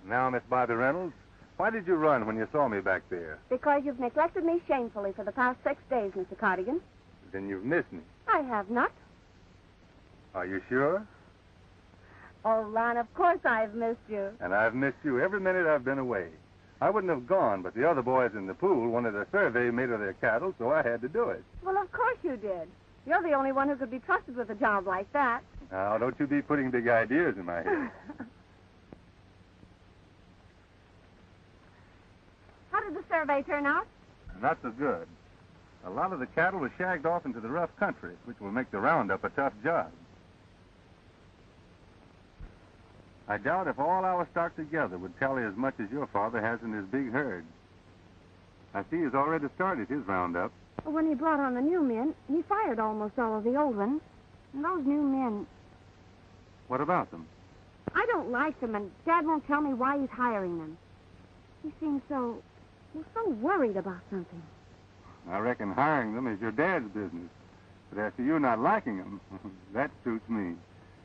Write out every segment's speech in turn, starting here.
Now, Miss Bobby Reynolds, why did you run when you saw me back there? Because you've neglected me shamefully for the past 6 days, Mr. Cardigan. Then you've missed me. I have not. Are you sure? Oh, Lon, of course I've missed you. And I've missed you every minute I've been away. I wouldn't have gone, but the other boys in the pool wanted a survey made of their cattle, so I had to do it. Well, of course you did. You're the only one who could be trusted with a job like that. Now, don't you be putting big ideas in my head. How did the survey turn out? Not so good. A lot of the cattle were shagged off into the rough country, which will make the roundup a tough job. I doubt if all our stock together would tally as much as your father has in his big herd. I see he's already started his roundup. When he brought on the new men, he fired almost all of the old ones. And those new men, What about them? I don't like them, and Dad won't tell me why he's hiring them. He seems so worried about something. I reckon hiring them is your dad's business. But as to you not liking them, that suits me.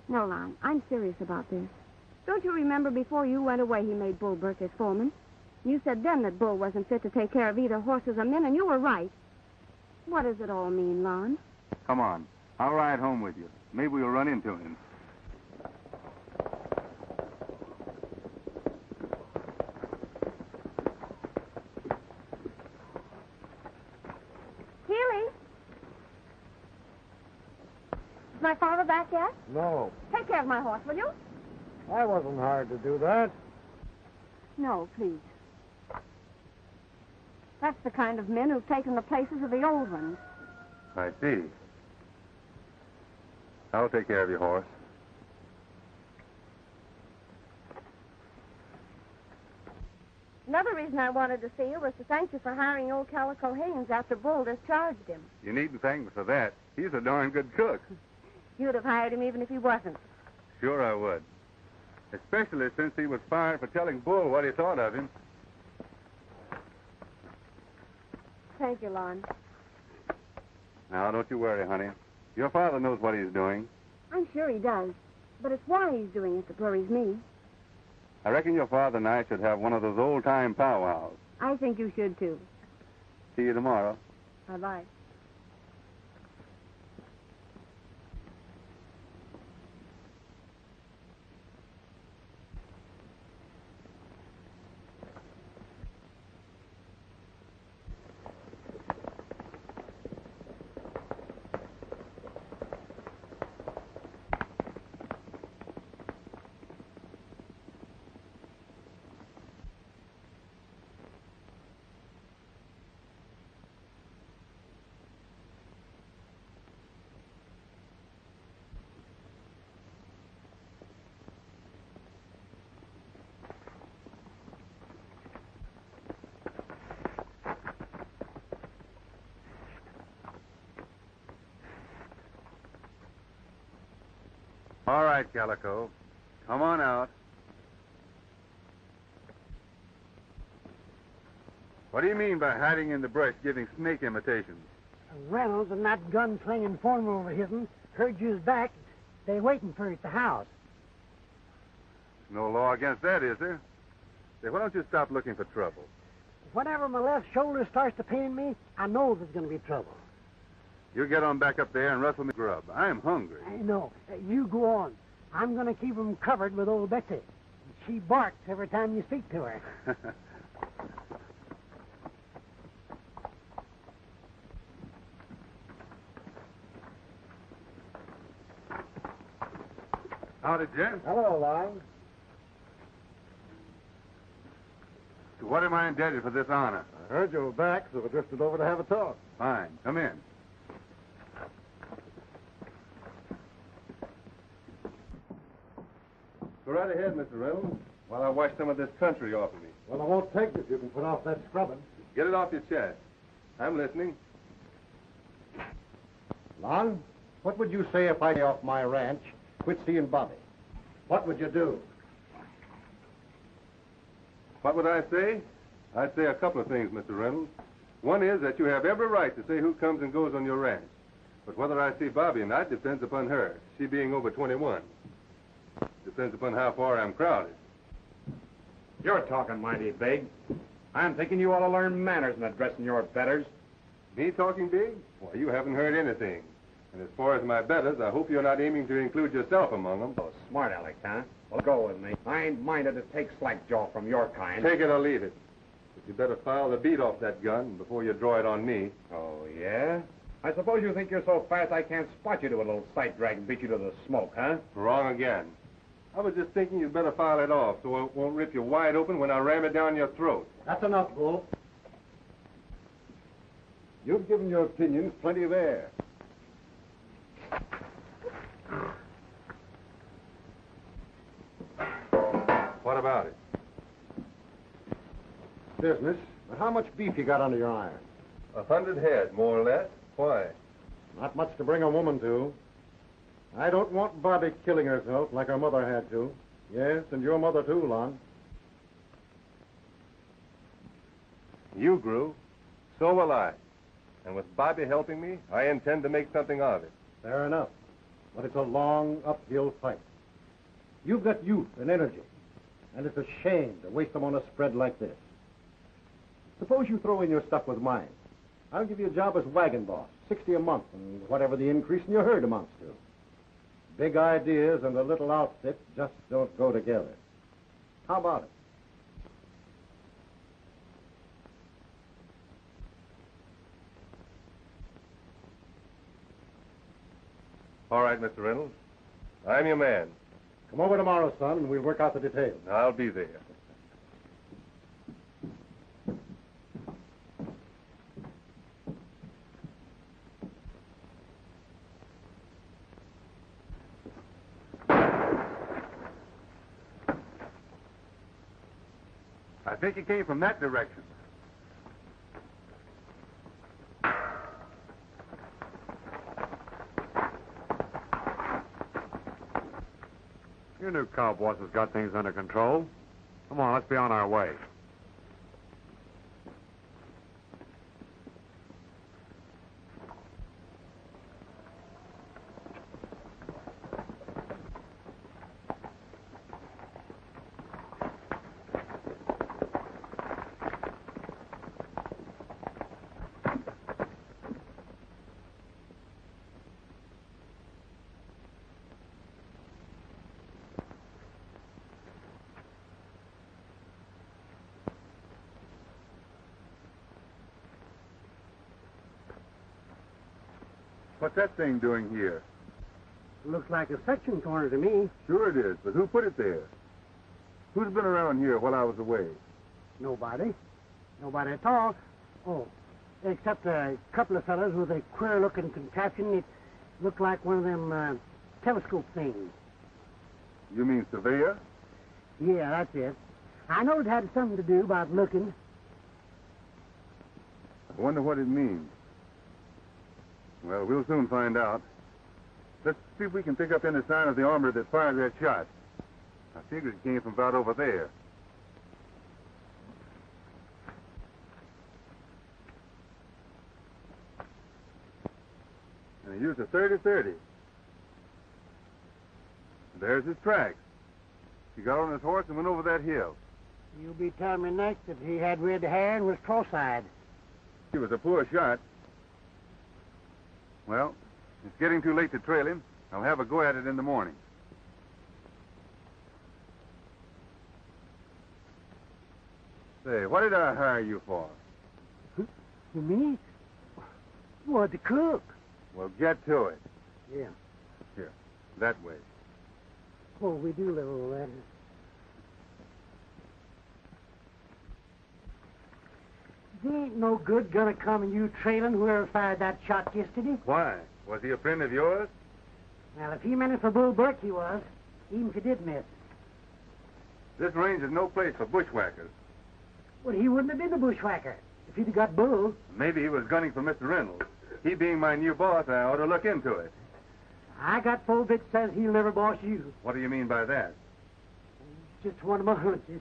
No, Lon, I'm serious about this. Don't you remember before you went away he made Bull Burke his foreman? You said then that Bull wasn't fit to take care of either horses or men, and you were right. What does it all mean, Lon? Come on. I'll ride home with you. Maybe we'll run into him. Healy? Is my father back yet? No, Take care of my horse, will you? I wasn't hired to do that. No, please. That's the kind of men who've taken the places of the old ones. I see. I'll take care of your horse. Another reason I wanted to see you was to thank you for hiring old Calico Haynes after Bull discharged him. You needn't thank me for that. He's a darn good cook. You'd have hired him even if he wasn't. Sure I would. Especially since he was fired for telling Bull what he thought of him. Thank you, Lon. Now, don't you worry, honey. Your father knows what he's doing. I'm sure he does. But it's why he's doing it that worries me. I reckon your father and I should have one of those old-time powwows. I think you should, too. See you tomorrow. Bye-bye. All right, Calico. Come on out. What do you mean by hiding in the brush giving snake imitations? Reynolds and that gun-slinging foreman over his'n heard you's back. They waiting for you at the house. No law against that, is there? Say, why don't you stop looking for trouble? Whenever my left shoulder starts to pain me, I know there's going to be trouble. You get on back up there and rustle me grub. I'm hungry. No, you go on. I'm going to keep 'em covered with old Betsy. She barks every time you speak to her. Howdy, Jen. Hello, Lon. To what am I indebted for this honor? I heard you were back, so we drifted over to have a talk. Fine. Come in. Go right ahead, Mr. Reynolds, while I wash some of this country off of me. Well, I won't take it if you can put off that scrubbing. Get it off your chest. I'm listening. Lon, what would you say if I lay off my ranch, quit seeing Bobby? What would you do? What would I say? I'd say a couple of things, Mr. Reynolds. One is that you have every right to say who comes and goes on your ranch. But whether I see Bobby or not depends upon her, she being over 21. Depends upon how far I'm crowded. You're talking mighty big. I'm thinking you ought to learn manners in addressing your betters. Me talking big? Why, you haven't heard anything. And as far as my betters, I hope you're not aiming to include yourself among them. Oh, smart aleck, huh? Well, go with me. I ain't minded to take slackjaw from your kind. Take it or leave it. But you better file the bead off that gun before you draw it on me. Oh, yeah? I suppose you think you're so fast I can't spot you to a little sight drag and beat you to the smoke, huh? Wrong again. I was just thinking you'd better file it off so it won't rip you wide open when I ram it down your throat. That's enough, Bull. You've given your opinions plenty of air. What about it? Business. But how much beef you got under your iron? 100 head, more or less. Why? Not much to bring a woman to. I don't want Bobby killing herself like her mother had to. Yes, and your mother too, Lon. You grew. So will I. And with Bobby helping me, I intend to make something of it. Fair enough. But it's a long uphill fight. You've got youth and energy. And it's a shame to waste them on a spread like this. Suppose you throw in your stuff with mine. I'll give you a job as wagon boss, 60 a month, and whatever the increase in your herd amounts to. Big ideas and a little outfit just don't go together. How about it? All right, Mr. Reynolds. I'm your man. Come over tomorrow, son, and we'll work out the details. I'll be there. I think it came from that direction. Your new cowboss has got things under control. Come on, let's be on our way. What's that thing doing here? Looks like a section corner to me. Sure it is, but who put it there? Who's been around here while I was away? Nobody. Nobody at all. Oh, except a couple of fellows with a queer-looking contraption. It looked like one of them telescope things. You mean surveyor? Yeah, that's it. I know it had something to do about looking. I wonder what it means. Well, we'll soon find out. Let's see if we can pick up any sign of the armor that fired that shot. I figured it came from about over there. And he used a 30-30. There's his tracks. He got on his horse and went over that hill. You'll be telling me next that he had red hair and was cross-eyed. He was a poor shot. Well, it's getting too late to trail him. I'll have a go at it in the morning. Say, what did I hire you for? You me? What, the cook? Well, get to it. Yeah. Here, that way. Oh, we do live over there. There ain't no good gonna come in you trailing whoever fired that shot yesterday. Why? Was he a friend of yours? Well, if he meant it for Bull Burke, he was. Even if he did miss. This range is no place for bushwhackers. Well, he wouldn't have been the bushwhacker if he'd have got Bull. Maybe he was gunning for Mr. Reynolds. He being my new boss, I ought to look into it. I got full bitch says he'll never boss you. What do you mean by that? It's just one of my hunches.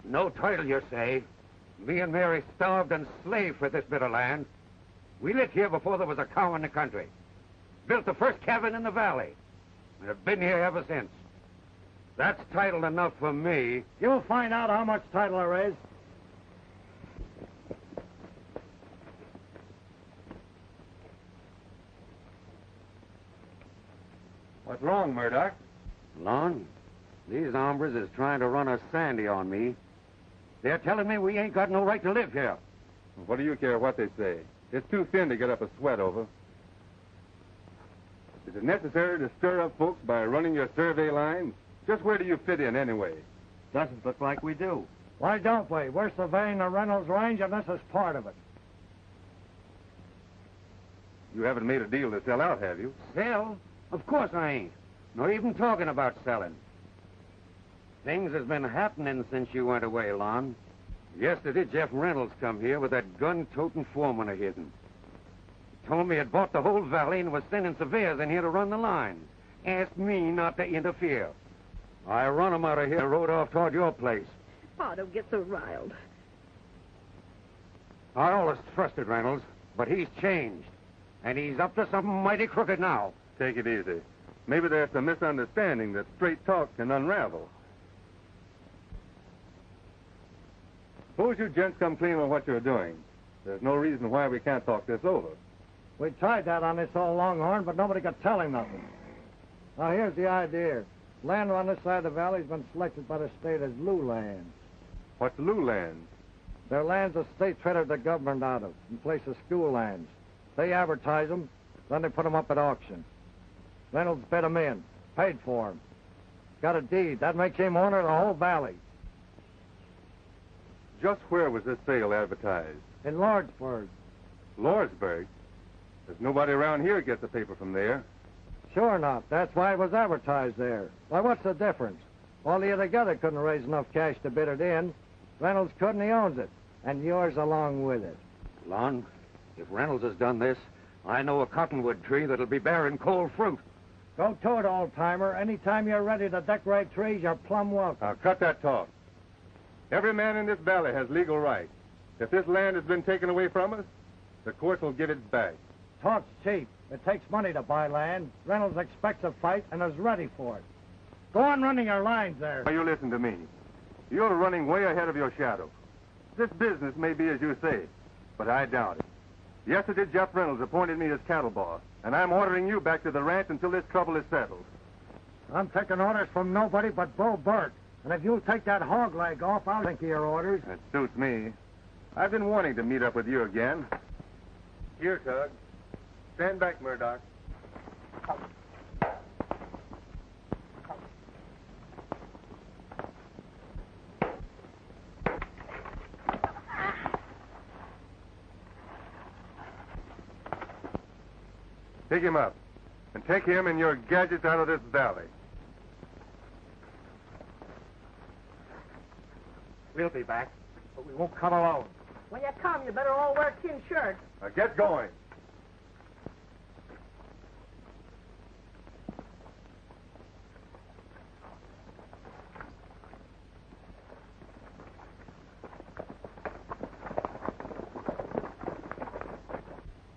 No title, you say? Me and Mary starved and slaved for this bit of land. We lived here before there was a cow in the country. Built the first cabin in the valley. And have been here ever since. That's title enough for me. You'll find out how much title there is. What's wrong, Murdoch? Lon, these hombres is trying to run a Sandy on me. They're telling me we ain't got no right to live here. What do you care what they say? It's too thin to get up a sweat over. Is it necessary to stir up folks by running your survey lines? Just where do you fit in, anyway? Doesn't look like we do. Why don't we? We're surveying the Reynolds Range, and this is part of it. You haven't made a deal to sell out, have you? Sell? Of course I ain't. Nor even talking about selling. Things has been happening since you went away, Lon. Yesterday, Jeff Reynolds come here with that gun-toting foreman of his'n. He told me he'd bought the whole valley and was sending surveyors in here to run the lines. Asked me not to interfere. I run him out of here and rode off toward your place. Pa, don't get so riled. I always trusted Reynolds, but he's changed. And he's up to something mighty crooked now. Take it easy. Maybe there's some misunderstanding that straight talk can unravel. Suppose you gents come clean on what you're doing. There's no reason why we can't talk this over. We tried that on this old Longhorn, but nobody could tell him nothing. Now, here's the idea. Land on this side of the valley's been selected by the state as Lou lands. What's Lou lands? They're lands the state traded the government out of in place of school lands. They advertise them, then they put them up at auction. Reynolds bid them in, paid for them. Got a deed. That makes him owner of the whole valley. Just where was this sale advertised? In Lordsburg. Lordsburg? There's nobody around here gets a paper from there. Sure not. That's why it was advertised there. Why, what's the difference? All of you together couldn't raise enough cash to bid it in. Reynolds couldn't, he owns it. And yours along with it. Lon, if Reynolds has done this, I know a cottonwood tree that'll be bearing cold fruit. Go to it, old-timer. Anytime you're ready to decorate trees, you're plumb welcome. Now, cut that talk. Every man in this valley has legal right. If this land has been taken away from us, the courts will give it back. Talk's cheap. It takes money to buy land. Reynolds expects a fight and is ready for it. Go on running your lines there. Now, you listen to me. You're running way ahead of your shadow. This business may be as you say, but I doubt it. Yesterday, Jeff Reynolds appointed me as cattle boss, and I'm ordering you back to the ranch until this trouble is settled. I'm taking orders from nobody but Bull Burt. And if you'll take that hog leg off, I'll think of your orders. That suits me. I've been wanting to meet up with you again. Here, Tug. Stand back, Murdoch. Pick him up, and take him and your gadgets out of this valley. We'll be back, but we won't come alone. When you come, you better all wear tin shirts. Now get going.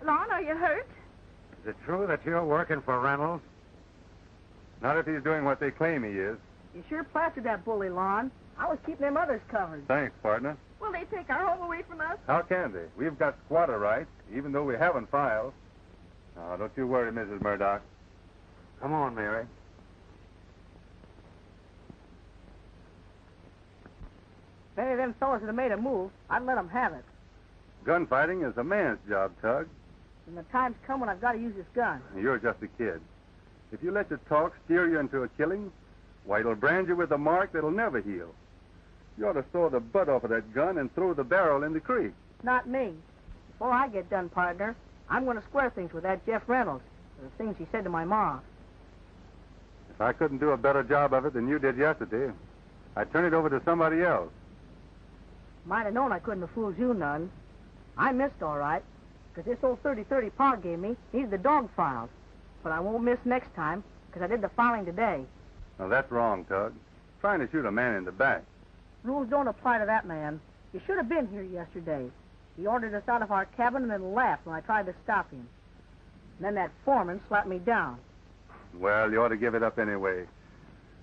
Lon, are you hurt? Is it true that you're working for Reynolds? Not if he's doing what they claim he is. You sure plastered that bully, Lon. I was keeping them others covered. Thanks, partner. Will they take our home away from us? How can they? We've got squatter rights, even though we haven't filed. Now, don't you worry, Mrs. Murdoch. Come on, Mary. If any of them fellas had made a move, I'd let them have it. Gunfighting is a man's job, Tug. And the time's come when I've got to use this gun. You're just a kid. If you let your talk steer you into a killing, why, it'll brand you with a mark that'll never heal. You ought to saw the butt off of that gun and throw the barrel in the creek. Not me. Before I get done, partner, I'm going to square things with that Jeff Reynolds for the things he said to my ma. If I couldn't do a better job of it than you did yesterday, I'd turn it over to somebody else. Might have known I couldn't have fooled you none. I missed all right, because this old 30-30 Pa gave me needs the dog files. But I won't miss next time, 'cause I did the filing today. Now, that's wrong, Tug. Trying to shoot a man in the back. You're a man, and you're a man. If any of them fellas had made a move, I'd let them have it. Gunfighting is a man's job, Tug. And the time's come when I've got to use this gun. Rules don't apply to that man. You should have been here yesterday. He ordered us out of our cabin and then laughed when I tried to stop him. And then that foreman slapped me down. Well, you ought to give it up anyway.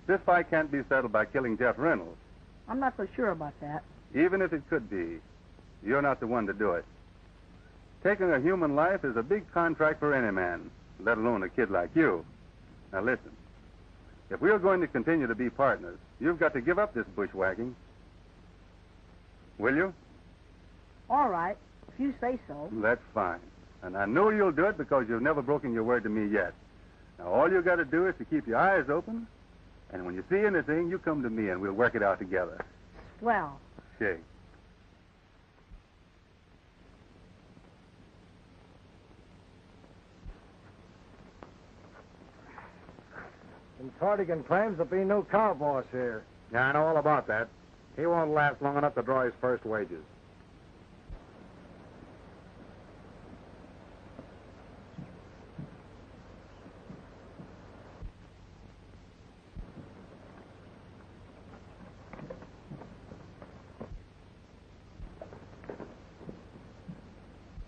This fight can't be settled by killing Jeff Reynolds. I'm not so sure about that. Even if it could be, you're not the one to do it. Taking a human life is a big contract for any man, let alone a kid like you. Now listen, if we're going to continue to be partners, you've got to give up this bushwhacking. Will you? All right, if you say so. That's fine. And I know you'll do it because you've never broken your word to me yet. Now, all you got to do is to keep your eyes open, and when you see anything, you come to me and we'll work it out together. Swell. Shake. And Cardigan claims there'll be no cow boss here. Yeah, I know all about that. He won't last long enough to draw his first wages.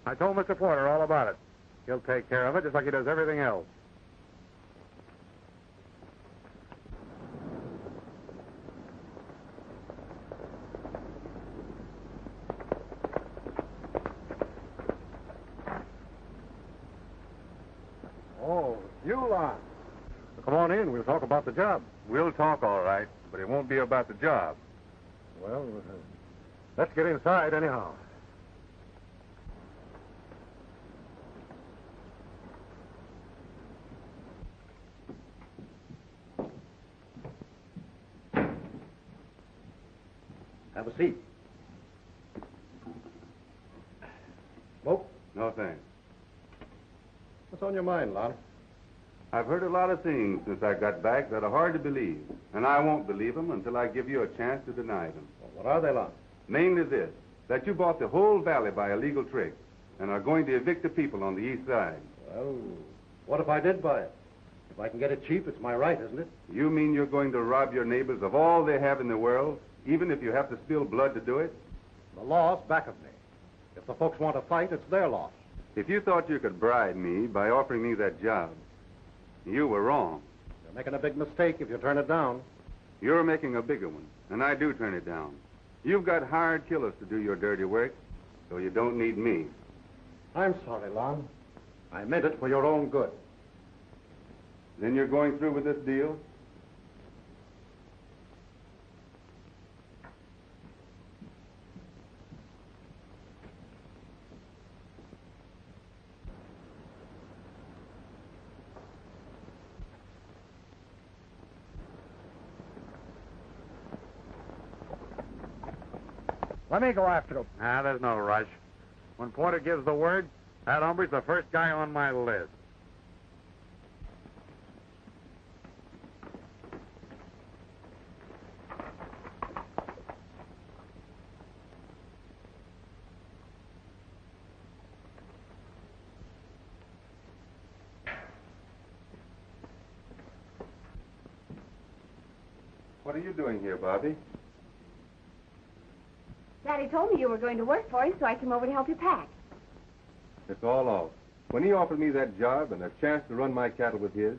I told Mr. Porter all about it. He'll take care of it just like he does everything else. Oh, you lot. Come on in. We'll talk about the job. We'll talk all right, but it won't be about the job. Well, let's get inside anyhow. Have a seat. Smoke? No thanks. What's on your mind, Lon? I've heard a lot of things since I got back that are hard to believe, and I won't believe them until I give you a chance to deny them. Well, what are they, Lon? Namely this, that you bought the whole valley by a legal trick and are going to evict the people on the east side. Well, what if I did buy it? If I can get it cheap, it's my right, isn't it? You mean you're going to rob your neighbors of all they have in the world, even if you have to spill blood to do it? The law's back of me. If the folks want to fight, it's their loss. If you thought you could bribe me by offering me that job, you were wrong. You're making a big mistake if you turn it down. You're making a bigger one, and I do turn it down. You've got hired killers to do your dirty work, so you don't need me. I'm sorry, Lon. I meant it for your own good. Then you're going through with this deal? Let me go after him. Ah, there's no rush. When Porter gives the word, that hombre's the first guy on my list. What are you doing here, Bobby? Daddy told me you were going to work for him, so I came over to help you pack. It's all off. When he offered me that job and a chance to run my cattle with his,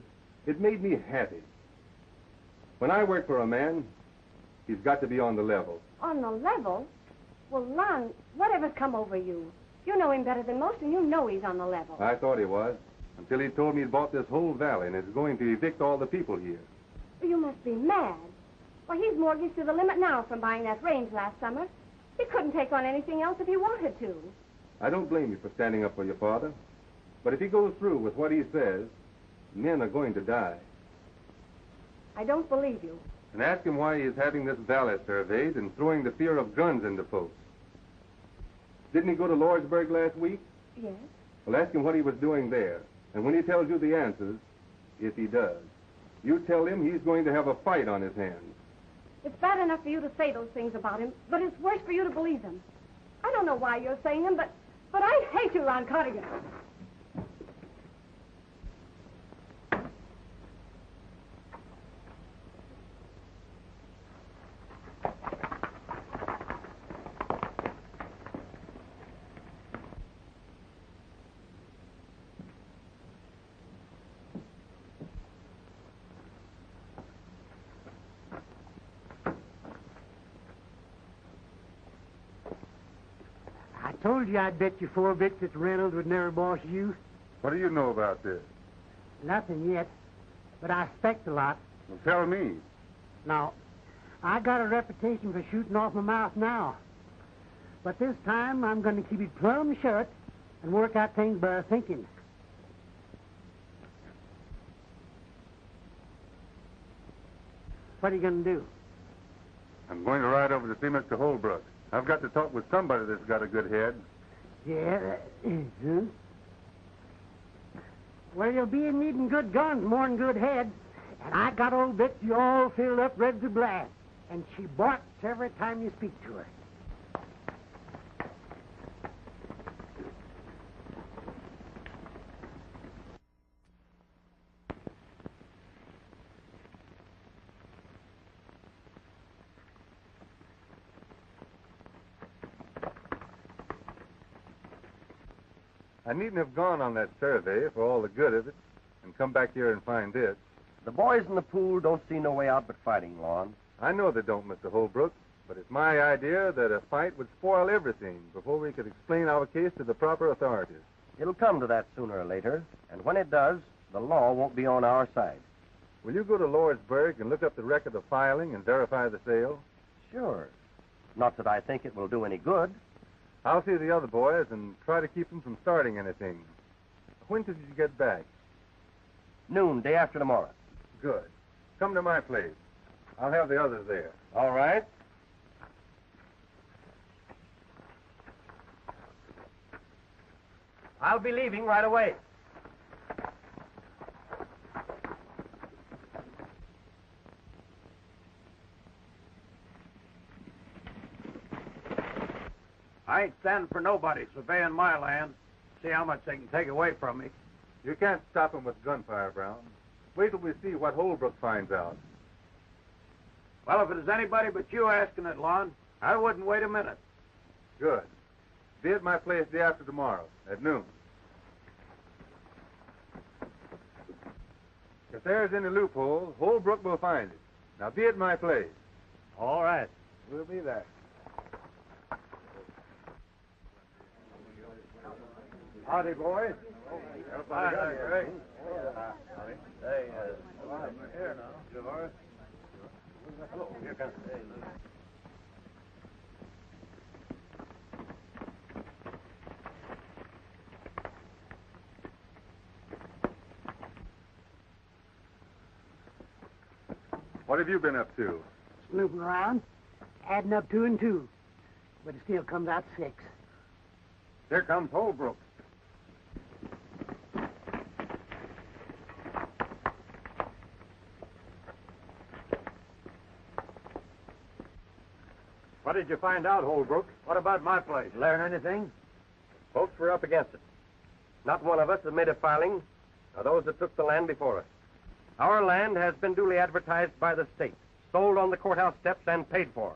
it made me happy. When I work for a man, he's got to be on the level. On the level? Well, Lon, whatever's come over you? You know him better than most, and you know he's on the level. I thought he was, until he told me he'd bought this whole valley and is going to evict all the people here. You must be mad. Well, he's mortgaged to the limit now from buying that range last summer. He couldn't take on anything else if he wanted to. I don't blame you for standing up for your father, but if he goes through with what he says, men are going to die. I don't believe you. And ask him why he is having this valley surveyed and throwing the fear of guns into folks. Didn't he go to Lordsburg last week? Yes. Well, ask him what he was doing there. And when he tells you the answers, if he does, you tell him he's going to have a fight on his hands. It's bad enough for you to say those things about him, but it's worse for you to believe them. I don't know why you're saying them, but I hate you, Ron Cardigan. told you I'd bet you 4 bits that Reynolds would never boss you. What do you know about this? Nothing yet, but I expect a lot. Well, tell me. Now, I got a reputation for shooting off my mouth now. But this time, I'm going to keep it plumb shut and work out things by thinking. What are you going to do? I'm going to ride over to see Mr. Holbrook. I've got to talk with somebody that's got a good head. Yeah, Well, you'll be in needing good guns more than good heads. And I got old Betsy all filled up, ready to blast. And she barks every time you speak to her. I needn't have gone on that survey for all the good of it and come back here and find this. The boys in the pool don't see no way out but fighting, Lon. I know they don't, Mr. Holbrook, but it's my idea that a fight would spoil everything before we could explain our case to the proper authorities. It'll come to that sooner or later, and when it does, the law won't be on our side. Will you go to Lordsburg and look up the record of filing and verify the sale? Sure. Not that I think it will do any good. I'll see the other boys and try to keep them from starting anything. When did you get back? Noon, day after tomorrow. Good. Come to my place. I'll have the others there. All right. I'll be leaving right away. I ain't standing for nobody surveying my land. See how much they can take away from me. You can't stop them with gunfire, Brown. Wait till we see what Holbrook finds out. Well, if it is anybody but you asking it, Lon, I wouldn't wait a minute. Good. Be at my place day after tomorrow, at noon. If there's any loophole, Holbrook will find it. Now be at my place. All right. We'll be there. Howdy, boys. Hi, Greg. Hey, here now. George. Here comes. What have you been up to? Snooping around, adding up 2 and 2. But it still comes out 6. Here comes Holbrook. What did you find out, Holbrook? What about my place? Learn anything? Folks were up against it. Not one of us has made a filing, or those that took the land before us. Our land has been duly advertised by the state, sold on the courthouse steps, and paid for.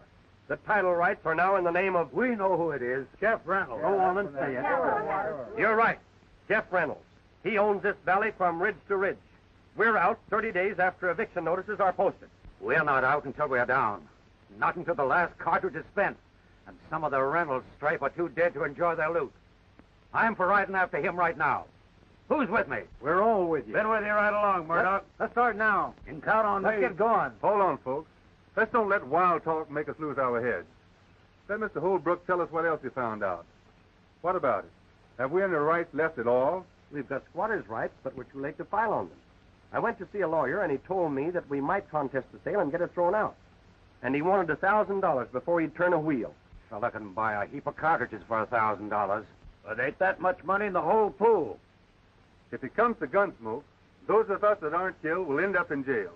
The title rights are now in the name of... We know who it is. Jeff Reynolds. Go on and say it. You're right. Jeff Reynolds. He owns this valley from ridge to ridge. We're out 30 days after eviction notices are posted. We're not out until we're down. Not until the last cartridge is spent, and some of the Reynolds stripe are too dead to enjoy their loot. I'm for riding after him right now. Who's with me? We're all with you. Been with you right along, Murdoch. Let's start now. You can count on me. Let's get going. Hold on, folks. Let's don't let wild talk make us lose our heads. Let Mr. Holbrook tell us what else he found out. What about it? Have we any rights left at all? We've got squatters' rights, but we're too late to file on them. I went to see a lawyer, and he told me that we might contest the sale and get it thrown out. And he wanted $1,000 before he'd turn a wheel. Fella can buy a heap of cartridges for $1,000. But ain't that much money in the whole pool. If it comes to Gunsmoke, those of us that aren't killed will end up in jail.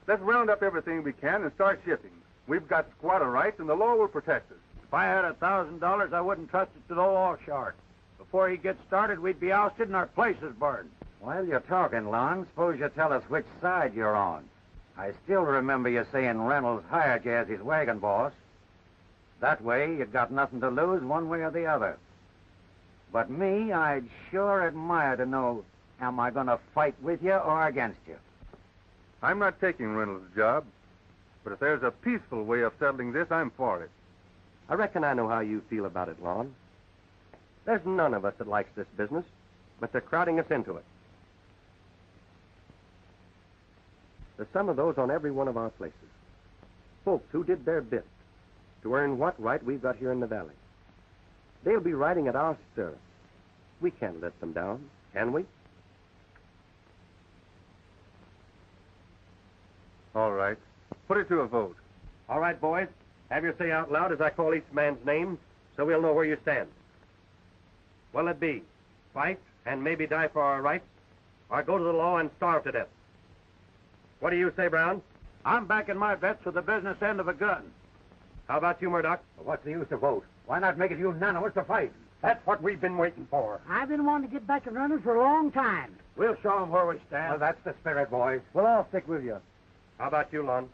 Let's round up everything we can and start shipping. We've got squatter rights, and the law will protect us. If I had $1,000, I wouldn't trust it to the law shark. Before he gets started, we'd be ousted and our places burned. While you're talking, Lon, suppose you tell us which side you're on. I still remember you saying Reynolds hired you as his wagon boss. That way, you'd got nothing to lose one way or the other. But me, I'd sure admire to know, am I going to fight with you or against you? I'm not taking Reynolds' job, but if there's a peaceful way of settling this, I'm for it. I reckon I know how you feel about it, Lon. There's none of us that likes this business, but they're crowding us into it. There's some of those on every one of our places. Folks who did their bit to earn what right we've got here in the valley. They'll be riding at our stirrup. We can't let them down, can we? All right. Put it to a vote. All right, boys. Have your say out loud as I call each man's name, so we'll know where you stand. Will it be fight and maybe die for our rights, or go to the law and starve to death? What do you say, Brown? I'm backing my bets with the business end of a gun. How about you, Murdoch? What's the use to vote? Why not make it unanimous to fight? That's what we've been waiting for. I've been wanting to get back and running for a long time. We'll show them where we stand. Well, that's the spirit, boys. Well, I'll stick with you. How about you, Lon?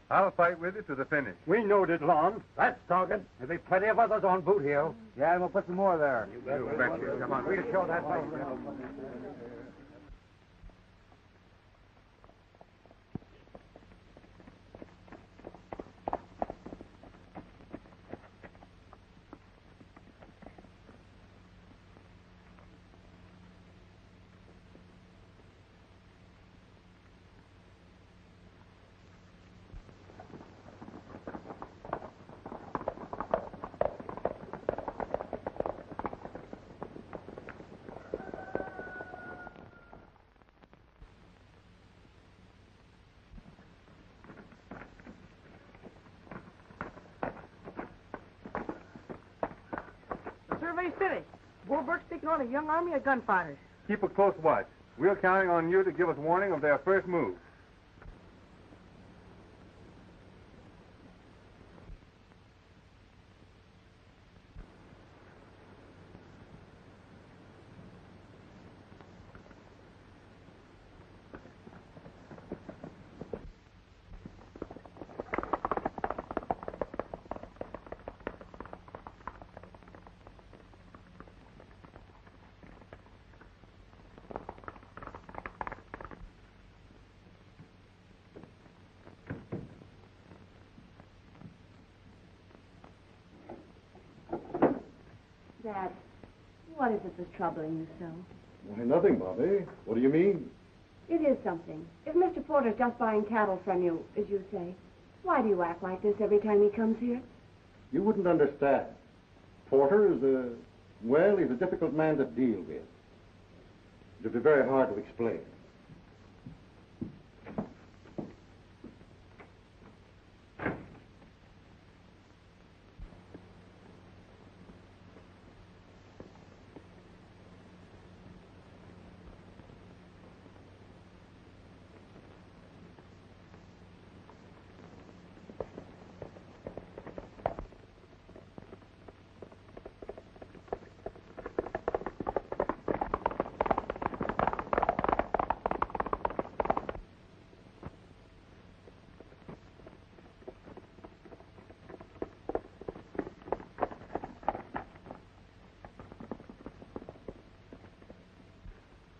I'll fight with you to the finish. We knowed it, Lon. That's talking. There'll be plenty of others on Boot Hill. Yeah, and we'll put some more there. You betcha. Come on. We'll show that fight. Survey's finished. Bull Burke's taking on a young army of gunfighters. Keep a close watch. We're counting on you to give us warning of their first move. Dad, what is it that's troubling you so? Why, nothing, Bobby. What do you mean? It is something. If Mr. Porter's just buying cattle from you, as you say, why do you act like this every time he comes here? You wouldn't understand. Porter is he's a difficult man to deal with. It'd be very hard to explain.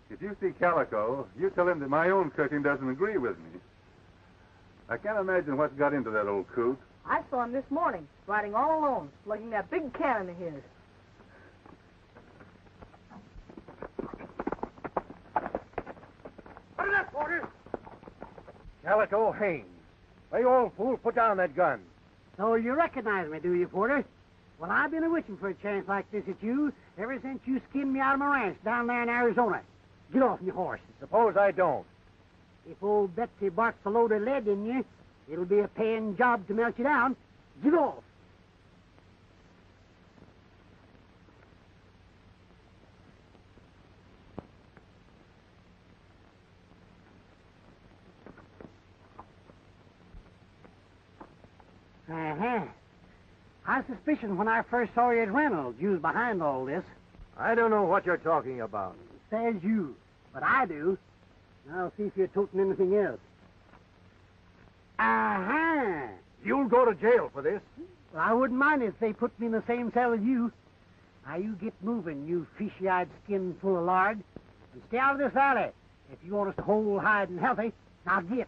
If you see Calico, you tell him that my own cooking doesn't agree with me. I can't imagine what's got into that old coot. I saw him this morning, riding all alone, lugging that big cannon of his. What is that, Porter? Calico Haines. Hey, you old fool, put down that gun. So you recognize me, do you, Porter? Well, I've been a-wishing for a chance like this at you ever since you skinned me out of my ranch down there in Arizona. Get off your horse. Suppose I don't. If old Betsy barks a load of lead in you, it'll be a paying job to melt you down. Get off. Uh-huh. I suspicioned when I first saw you at Reynolds you was behind all this. I don't know what you're talking about. Says you, but I do. I'll see if you're toting anything else. Uh-huh. You'll go to jail for this. Well, I wouldn't mind if they put me in the same cell as you. Now, you get moving, you fishy-eyed skin full of lard. And stay out of this valley. If you want us to whole, hide, and healthy, now get.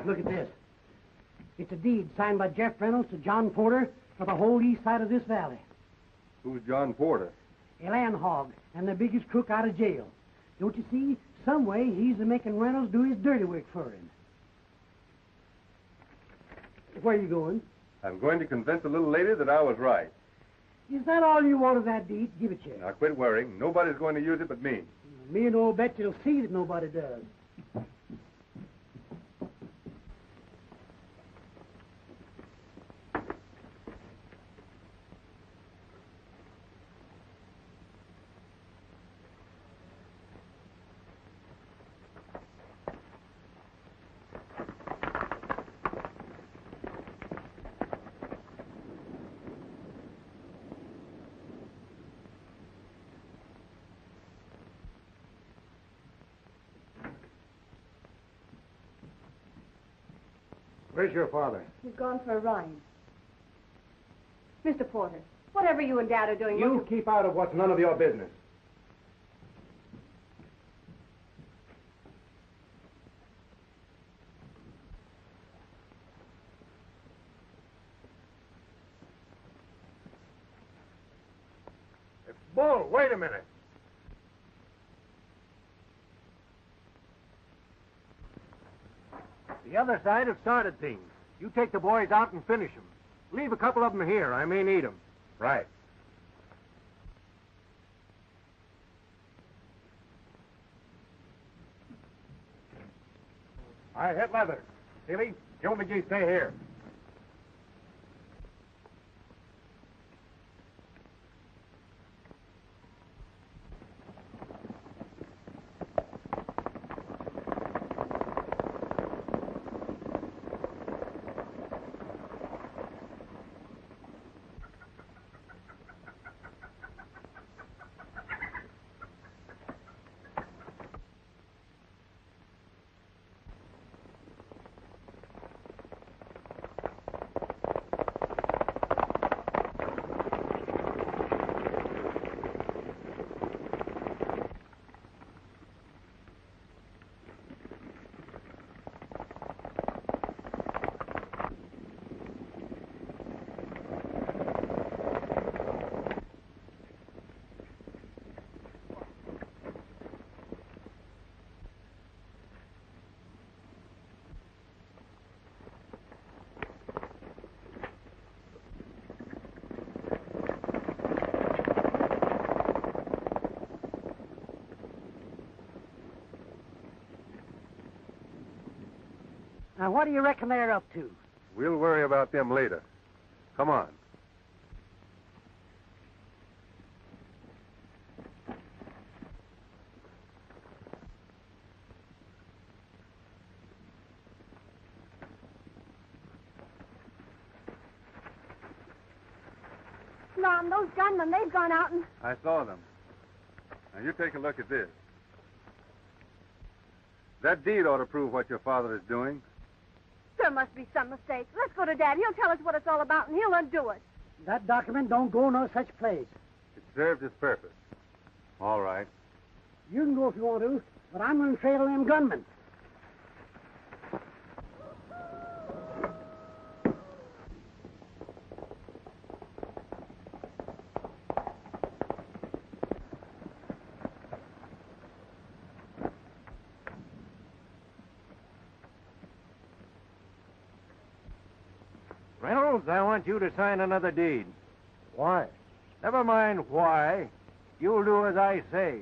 Look at this. It's a deed signed by Jeff Reynolds to John Porter for the whole east side of this valley. Who's John Porter? A land hog and the biggest crook out of jail. Don't you see? Some way he's making Reynolds do his dirty work for him. Where are you going? I'm going to convince the little lady that I was right. Is that all you want of that deed? Give it to you. Now quit worrying. Nobody's going to use it but me. Me and old Betsy will see that nobody does. Where's your father? He's gone for a ride. Mr. Porter, whatever you and Dad are doing... You keep out of what's none of your business. Bull, wait a minute. The other side have started things. You take the boys out and finish them. Leave a couple of them here. I may need them. Right. I hit leather. Seeley, Joe McGee, stay here. Now, what do you reckon they're up to? We'll worry about them later. Come on. Mom, those gunmen, they've gone out and... I saw them. Now, you take a look at this. That deed ought to prove what your father is doing. There must be some mistake. Let's go to Dad. He'll tell us what it's all about, and he'll undo it. That document don't go no such place. It served its purpose. All right. You can go if you want to, but I'm going to trail them gunmen. Reynolds, I want you to sign another deed. Why? Never mind why. You'll do as I say.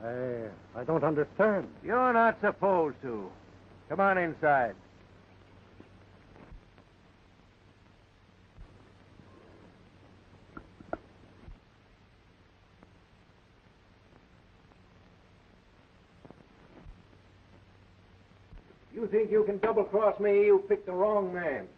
I don't understand. You're not supposed to. Come on inside. You think you can double-cross me? You picked the wrong man.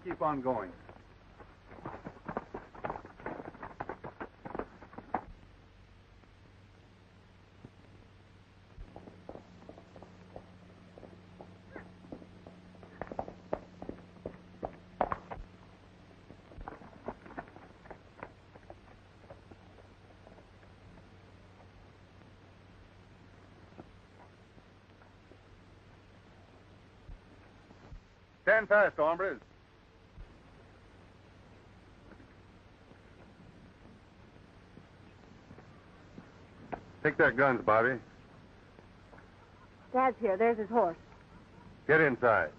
You keep on going. Stand fast, hombres. Take their guns, Bobby. Dad's here. There's his horse. Get inside.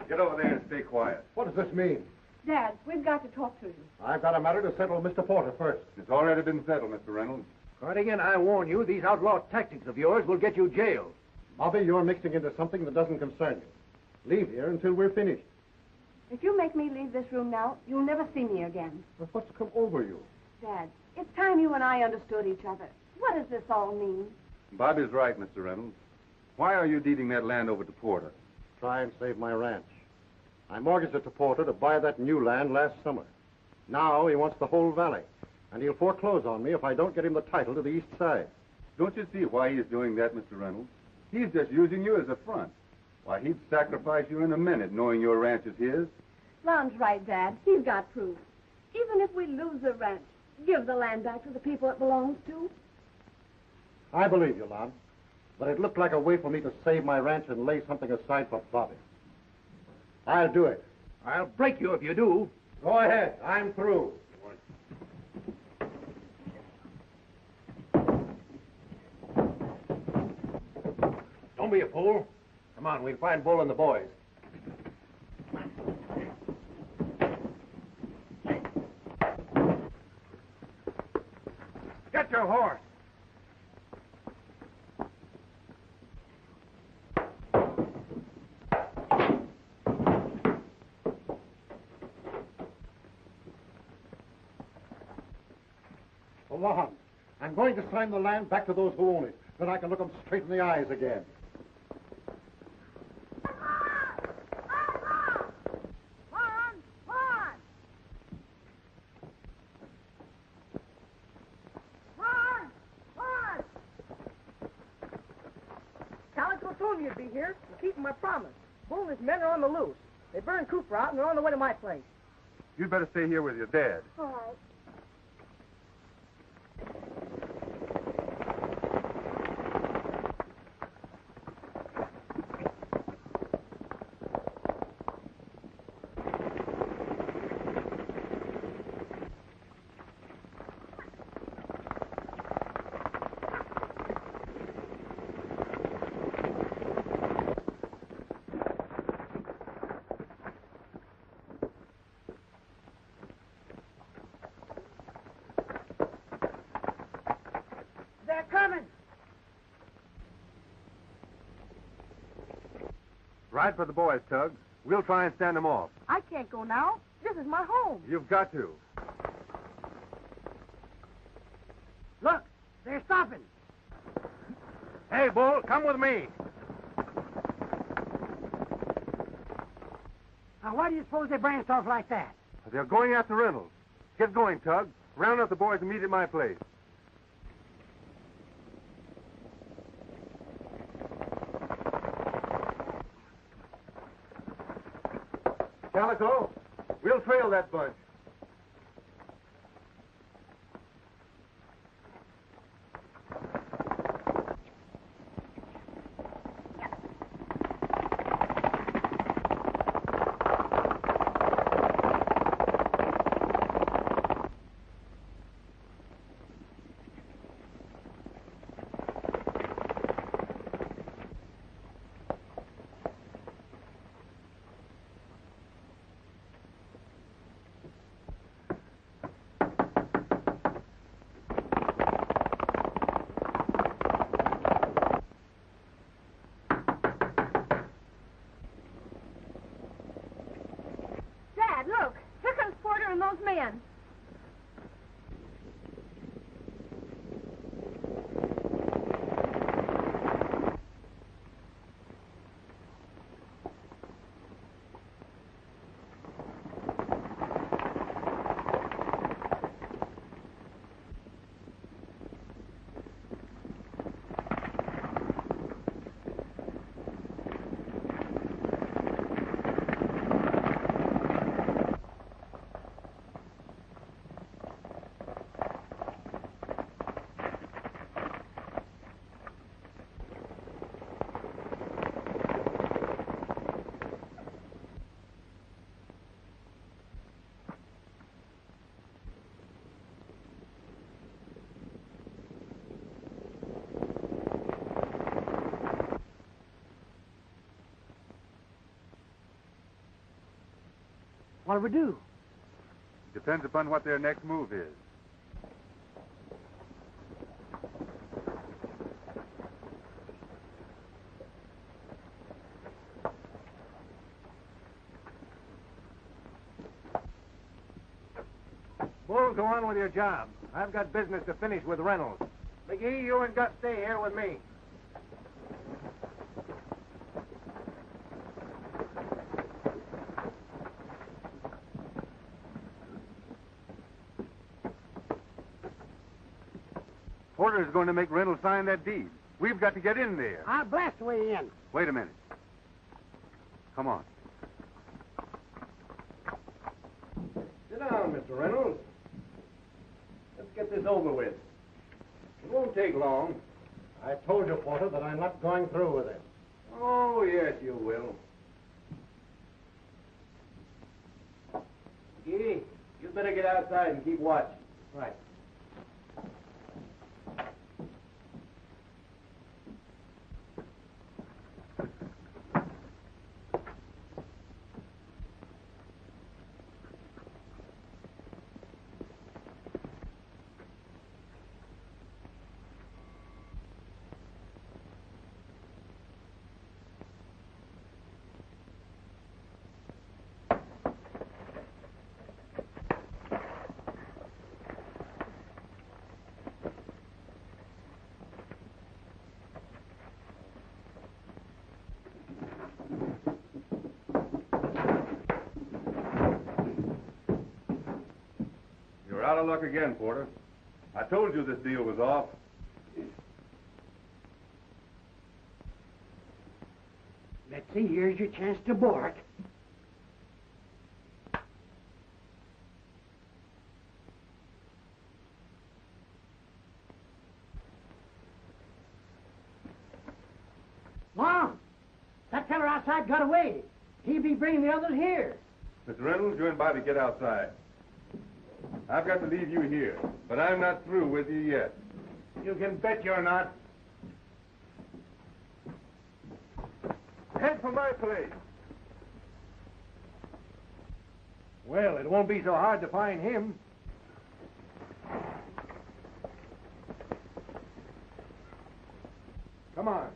Get over there and stay quiet. What does this mean? Dad, we've got to talk to you. I've got a matter to settle with Mr. Porter first. It's already been settled, Mr. Reynolds. Cardigan, I warn you, these outlaw tactics of yours will get you jailed. Bobby, you're mixing into something that doesn't concern you. Leave here until we're finished. If you make me leave this room now, you'll never see me again. But what's come over you? Dad, it's time you and I understood each other. What does this all mean? Bobby's right, Mr. Reynolds. Why are you deeding that land over to Porter? Try and save my ranch. I mortgaged it to Porter to buy that new land last summer. Now he wants the whole valley, and he'll foreclose on me if I don't get him the title to the east side. Don't you see why he's doing that, Mr. Reynolds? He's just using you as a front. Why, he'd sacrifice you in a minute, knowing your ranch is his. Lon's right, Dad. He's got proof. Even if we lose the ranch, give the land back to the people it belongs to. I believe you, Lon. But it looked like a way for me to save my ranch and lay something aside for Bobby. I'll do it. I'll break you if you do. Go ahead. I'm through. Don't be a fool. Come on, we'll find Bull and the boys. Get your horse. Lon, I'm going to sign the land back to those who own it. Then I can look them straight in the eyes again. Calico told me you'd be here. I'm keeping my promise. Bull and his men are on the loose. They burned Cooper out and they're on the way to my place. You'd better stay here with your dad. All right. They're coming. Ride for the boys, Tug. We'll try and stand them off. I can't go now. This is my home. You've got to. Look, they're stopping. Hey, Bull, come with me. Now, why do you suppose they branched off like that? They're going after Reynolds. Get going, Tug. Round up the boys and meet at my place. Calico, we'll trail that bunch. What do we do? Depends upon what their next move is. Bull, go on with your job. I've got business to finish with Reynolds. McGee, you and Gus stay here with me. Porter's going to make Reynolds sign that deed. We've got to get in there. I'll blast the way in. Wait a minute. Come on. Sit down, Mr. Reynolds. Let's get this over with. It won't take long. I told you, Porter, that I'm not going through with it. Oh, yes, you will. McGee, you'd better get outside and keep watch. Right. You're out of luck again, Porter. I told you this deal was off. Let's see, here's your chance to bark. Mom, that feller outside got away. He'll be bringing the others here. Mr. Reynolds, you and Bobby get outside. I've got to leave you here, but I'm not through with you yet. You can bet you're not. Head for my place. Well, it won't be so hard to find him. Come on.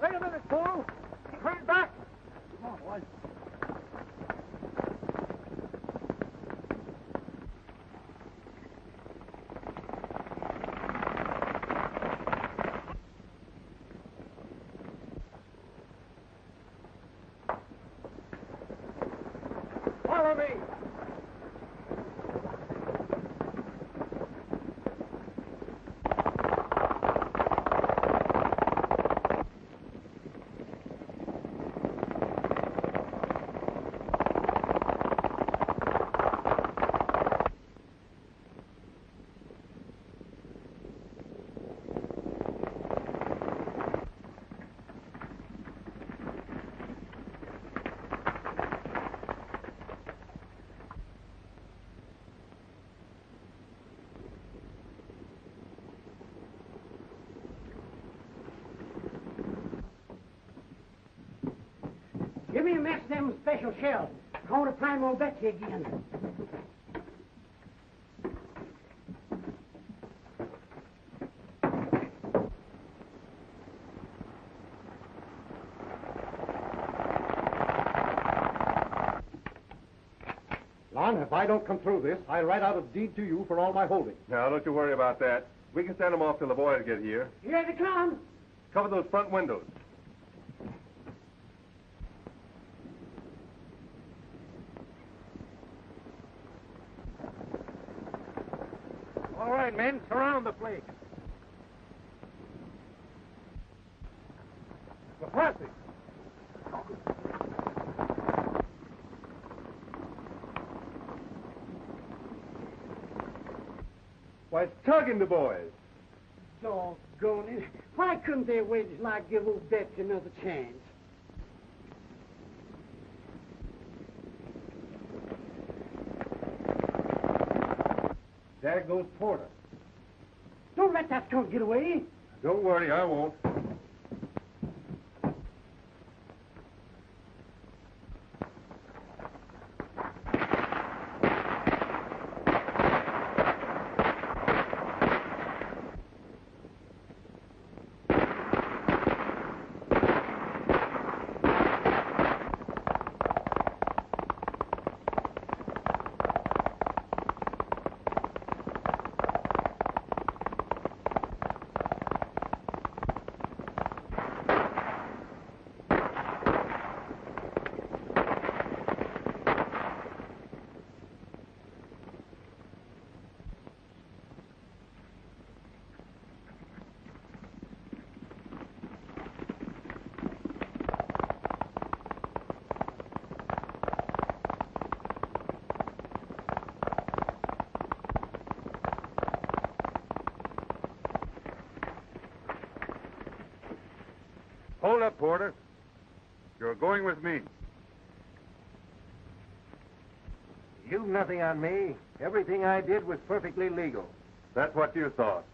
Wait a minute, Bull. Turn back. Come on, boys. Follow me. Give me a mess of them special shells. I want to find old Betsy again. Lon, if I don't come through this, I'll write out a deed to you for all my holdings. Now, don't you worry about that. We can send them off till the boys get here. Here they come. Cover those front windows. All right, men, surround the place. McCarthy. Why, it's tugging the boys. Doggone it. Why couldn't they wait till I give old Betsy another chance? There goes Porter. Don't let that skunk get away. Don't worry, I won't. Hold up, Porter. You're going with me. You've nothing on me. Everything I did was perfectly legal. That's what you thought.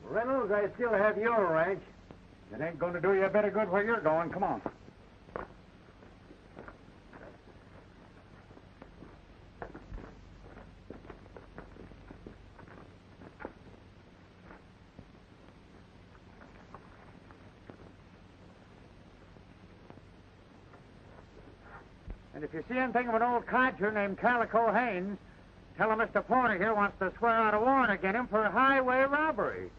Reynolds, I still have your ranch. It ain't going to do you a bit of good where you're going. Come on. And if you see anything of an old codger named Calico Haynes, tell him Mr. Porter here wants to swear out a warrant against him for highway robbery.